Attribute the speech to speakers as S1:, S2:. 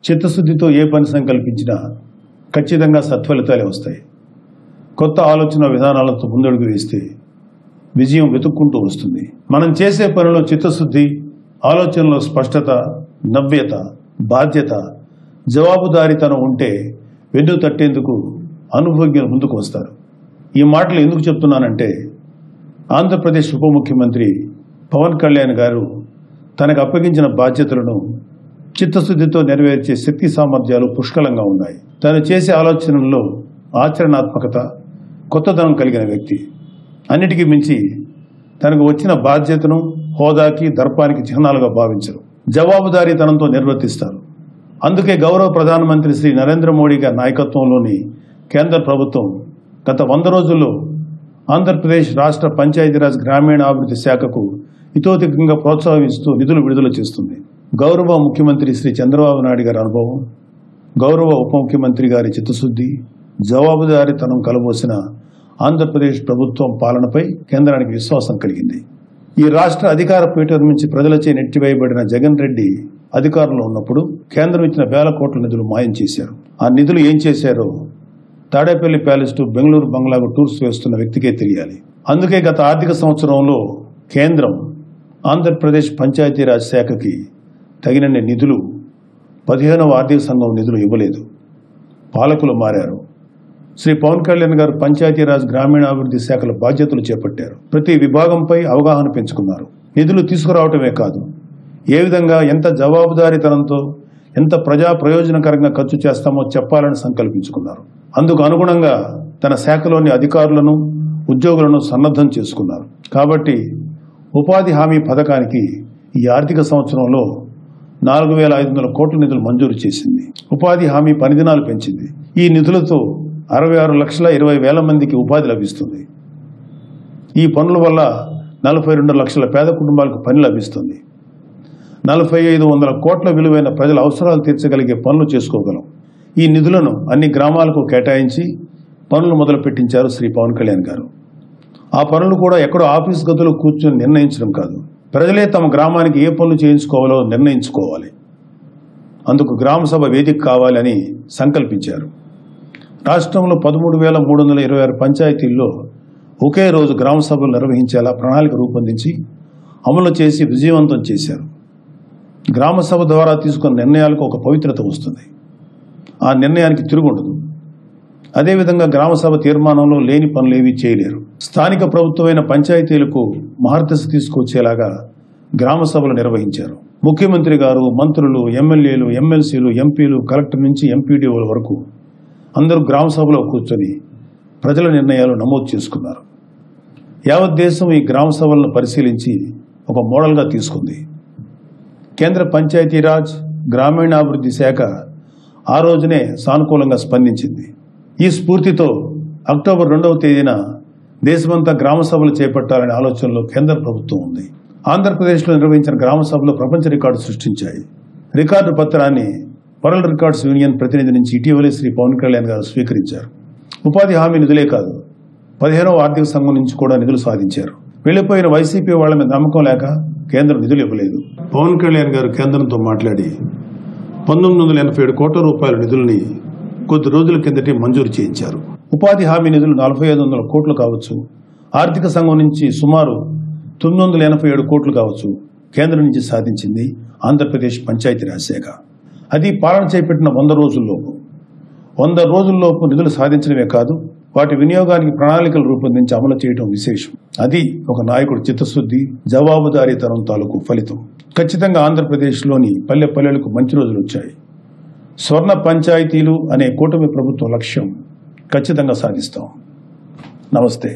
S1: చిత్తశుద్ధితో ఏ పని సంకల్పించినా ఖచ్చితంగా సత్ఫలితాలే వస్తాయి. కొత్త ఆలోచన విధానాలతో ముందడుగు వేస్తే విజయం వెతుక్కుంటూ వస్తుంది. మనం చేసే పనిలో చిత్తశుద్ధి, ఆలోచనలో స్పష్టత, నవ్యత, బాధ్యత, జవాబుదారీతనం ఉంటే వెన్ను తట్టేందుకు అనుభవజ్ఞులు ముందుకు వస్తారు. ఈ మాటలు ఎందుకు చెప్తున్నానంటే, ఆంధ్రప్రదేశ్ ఉప ముఖ్యమంత్రి పవన్ కళ్యాణ్ గారు తనకు అప్పగించిన బాధ్యతలను చిత్తశుద్ధితో నెరవేర్చే శక్తి సామర్థ్యాలు పుష్కలంగా ఉన్నాయి. తను చేసే ఆలోచనల్లో ఆచరణాత్మకత, కొత్తదనం కలిగిన వ్యక్తి. అన్నిటికీ మించి తనకు వచ్చిన బాధ్యతను హోదాకి, దర్పానికి చిహ్నాలుగా భావించరు. జవాబుదారీతనంతో నిర్వర్తిస్తారు. అందుకే గౌరవ ప్రధానమంత్రి శ్రీ నరేంద్ర మోడీ గారి నాయకత్వంలోని కేంద్ర ప్రభుత్వం గత 100 రోజుల్లో ఆంధ్రప్రదేశ్ రాష్ట్ర పంచాయతీరాజ్ గ్రామీణాభివృద్ధి శాఖకు ఇతోధికంగా ప్రోత్సాహిస్తూ నిధులు విడుదల చేస్తుంది. గౌరవ ముఖ్యమంత్రి శ్రీ చంద్రబాబు నాయుడు గారి అనుభవం, గౌరవ ఉప ముఖ్యమంత్రి గారి చిత్తశుద్ధి, జవాబుదారీతనం కలబోసిన ఆంధ్రప్రదేశ్ ప్రభుత్వం పాలనపై కేంద్రానికి విశ్వాసం కలిగింది. ఈ రాష్ట్ర అధికార పీఠం నుంచి ప్రజలచే నెట్టివేయబడిన జగన్ రెడ్డి అధికారంలో ఉన్నప్పుడు కేంద్రం ఇచ్చిన వేల కోట్ల నిధులు మాయం చేశారు. ఆ నిధులు ఏం చేశారో తాడేపల్లి ప్యాలెస్ టు బెంగళూరు బంగ్లాకు టూర్స్ వేస్తున్న వ్యక్తికే తెలియాలి. అందుకే గత ఆర్థిక సంవత్సరంలో కేంద్రం ఆంధ్రప్రదేశ్ పంచాయతీరాజ్ శాఖకి తగినన్ని నిధులు 15వ ఆర్థిక సంఘం నిధులు ఇవ్వలేదు. పాలకులు మారారు. శ్రీ పవన్ కళ్యాణ్ గారు పంచాయతీరాజ్ గ్రామీణాభివృద్ధి శాఖల బాధ్యతలు చేపట్టారు. ప్రతి విభాగంపై అవగాహన పెంచుకున్నారు. నిధులు తీసుకురావటమే కాదు, ఏ విధంగా ఎంత జవాబుదారీతనంతో ఎంత ప్రజా ప్రయోజనకరంగా ఖర్చు చేస్తామో చెప్పాలని సంకల్పించుకున్నారు. అందుకు అనుగుణంగా తన శాఖలోని అధికారులను, ఉద్యోగులను సన్నద్ధం చేసుకున్నారు. కాబట్టి ఉపాధి హామీ పథకానికి ఈ ఆర్థిక సంవత్సరంలో 4,500 కోట్ల నిధులు మంజూరు చేసింది. ఉపాధి హామీ పని దినాలు పెంచింది. ఈ నిధులతో 66,20,000 మందికి ఉపాధి లభిస్తుంది. ఈ పనుల వల్ల 42 లక్షల పేద కుటుంబాలకు పని లభిస్తుంది. 4,500 కోట్ల విలువైన ప్రజల అవసరాలు తీర్చగలిగే పనులు చేసుకోగలం. ఈ నిధులను అన్ని గ్రామాలకు కేటాయించి పనులు మొదలు పెట్టించారు శ్రీ పవన్ కళ్యాణ్ గారు. ఆ పనులు కూడా ఎక్కడో ఆఫీస్ గదులు కూర్చొని నిర్ణయించడం కాదు, ప్రజలే తమ గ్రామానికి ఏ పనులు చేయించుకోవాలో నిర్ణయించుకోవాలి. అందుకు గ్రామ సభ వేదిక కావాలని సంకల్పించారు. రాష్ట్రంలో 13,326 పంచాయతీల్లో ఒకే రోజు గ్రామ సభలు నిర్వహించేలా ప్రణాళిక రూపొందించి అమలు చేసి విజయవంతం చేశారు. గ్రామ సభ ద్వారా తీసుకున్న నిర్ణయాలకు ఒక పవిత్రత వస్తుంది. ఆ నిర్ణయానికి తిరుగుండదు. అదేవిధంగా గ్రామ సభ తీర్మానంలో లేని పనులేవీ చేయలేరు. స్థానిక ప్రభుత్వమైన పంచాయతీలకు మహర్దశ తీసుకొచ్చేలాగా గ్రామ సభలు నిర్వహించారు. ముఖ్యమంత్రి గారు, మంత్రులు, ఎమ్మెల్యేలు, ఎమ్మెల్సీలు, ఎంపీలు, కలెక్టర్ నుంచి ఎంపీడీఓల వరకు అందరూ గ్రామ సభలో కూర్చొని ప్రజల నిర్ణయాలు నమోదు చేసుకున్నారు. యావత్ దేశం ఈ గ్రామ సభలను పరిశీలించి ఒక మోడల్గా తీసుకుంది. కేంద్ర పంచాయతీరాజ్ గ్రామీణాభివృద్ధి శాఖ ఆ రోజునే సానుకూలంగా స్పందించింది. ఈ స్ఫూర్తితో అక్టోబర్ 2వ తేదీన దేశమంతా గ్రామ సభలు చేపట్టాలనే ఆలోచనలో కేంద్ర ప్రభుత్వం ఉంది. ఆంధ్రప్రదేశ్లో నిర్వహించిన గ్రామ సభలు ప్రపంచ రికార్డు సృష్టించాయి. రికార్డు పత్రాన్ని వరల్డ్ రికార్డ్స్ యూనియన్ ప్రతినిధి నుంచి ఇటీవలే శ్రీ పవన్ కళ్యాణ్ గారు స్వీకరించారు. ఉపాధి హామీ నిధులే కాదు, 15వ ఆర్థిక సంఘం నుంచి కూడా నిధులు సాధించారు. వెళ్లిపోయిన వైసీపీ వాళ్ల మీద నమ్మకం లేక కేంద్రం నిధులు ఇవ్వలేదు. పవన్ కళ్యాణ్ గారు కేంద్రంతో మాట్లాడి 1987 కోట్ల రూపాయల నిధుల్ని కొద్ది రోజుల కిందటే మంజూరు చేయించారు. ఉపాధి హామీ నిధులు 4,500 కోట్లు కావచ్చు, ఆర్థిక సంఘం నుంచి సుమారు 987 కోట్లు కావచ్చు, కేంద్రం నుంచి సాధించింది ఆంధ్రప్రదేశ్ పంచాయతీరాజ్ శాఖ. అది పాలన చేపట్టిన 100 రోజుల్లోపు. 100 రోజుల్లోపు నిధులు సాధించడమే కాదు, వాటి వినియోగానికి ప్రణాళికలు రూపొందించి అమలు చేయడం విశేషం. అది ఒక నాయకుడి చిత్తశుద్ధి, జవాబుదారీతనం తాలూకు ఫలితం. ఖచ్చితంగా ఆంధ్రప్రదేశ్లోని పల్లె పల్లెలకు మంచి రోజులు వచ్చాయి. స్వర్ణ పంచాయతీలు అనే కూటమి ప్రభుత్వ లక్ష్యం ఖచ్చితంగా సాధిస్తాం. నమస్తే.